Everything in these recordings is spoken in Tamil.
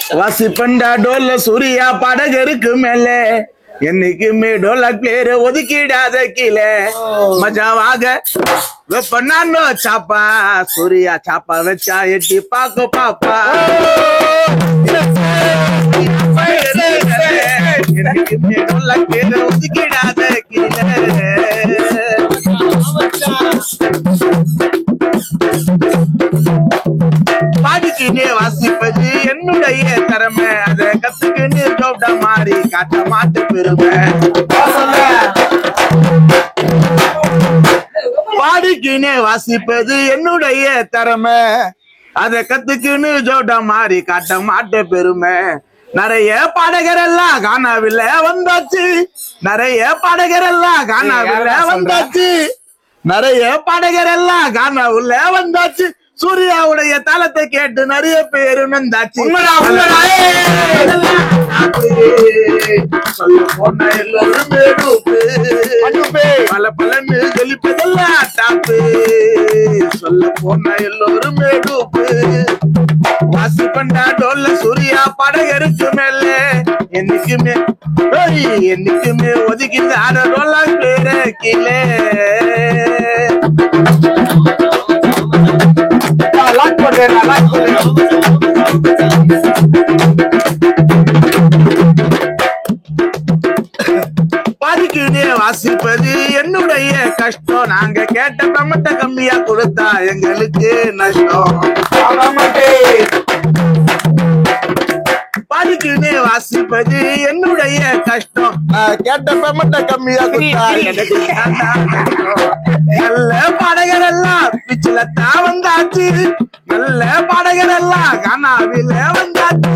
வாசிப்பண்டா டோல்ல சூர்யா படகருக்கு மேல என்னைக்குமே டோல பேரு ஒதுக்கிடாத கீழே மஜாவாக வெப்பண்ணோ சாப்பா சூர்யா சாப்பா வச்சா எட்டி பாக்க பாப்பா என்னைக்குமே டோல பேரு ஒதுக்கிடாத கீழே பாடிக்கினே வாசிப்பது என்னுடைய திறமை அதை கத்துக்கின்னு ஜோப்ட மாறி காட்ட மாட்டு பெருமை பாடிக்கினே வாசிப்பது என்னுடைய திறமை அதை கத்துக்கின்னு ஜோப்ட மாறி காட்ட மாட்டு பெருமை நிறைய பாடகர் எல்லாம் காணாவில்ல வந்தாச்சு நிறைய பாடகர் எல்லாம் காணாவில்ல வந்தாச்சு நிறைய பாடகர் எல்லாம் காணாவில்ல வந்தாச்சு சூர்யாவுடைய தளத்தை கேட்டு நிறைய பேரு நந்தாச்சு சொல்ல பல பலன்னு சொல்லிப்பதெல்லாம் டாப்பு சொல்ல போன எல்லோரும் டூப்பு வாசி பண்டா டோல்ல சூர்யா படகருக்கு மேல என்னைக்குமே ஒதுக்கிட்டு ஆட டோல்லா பேர கீழே பாதிக்கிட்டே வாசிப்பது என்னுடைய கஷ்டம் நாங்க கேட்ட பமட்ட கம்மியா கொடுத்தா எங்களுக்கு நஷ்டம் பாதிக்கிட்டே வாசிப்பது என்னுடைய கஷ்டம் கேட்ட பமட்ட கம்மியா கொடுத்தா எனக்கு நல்ல பாடகர் எல்லாம் பிச்சில தான் வந்தாச்சு நல்ல பாடகர் எல்லாம் கனாவில வந்தாச்சு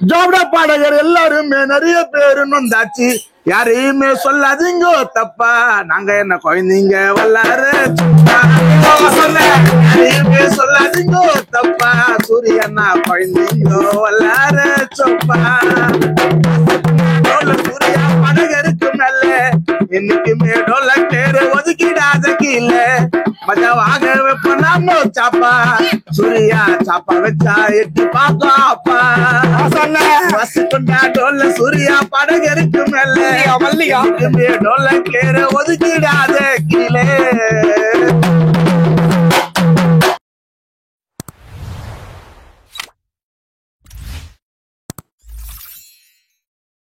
ஜோப்ட பாடகர் எல்லாருமே நிறைய பேரு வந்தாச்சு யாரையுமே சொல்லாதீங்க தப்பா நாங்க என்ன குழந்தைங்க வல்லாரு யாரையுமே சொல்லாதீங்க தப்பா சூரியனா குழந்தைங்க வல்லாரு சொப்பா சூர்யா படகருக்கு மேல என்னைக்குமே டோல பேரு ஒதுக்கிடாத கீழே மஜாவாக வெப்பண்ணோ சாப்பா சூர்யா சாப்பா வச்சா எட்டி பாப்பா வசிப்பண்டா டோல்ல சூர்யா படகருக்கு மேல டோல பேரு ஒதுக்கிடாத கீழே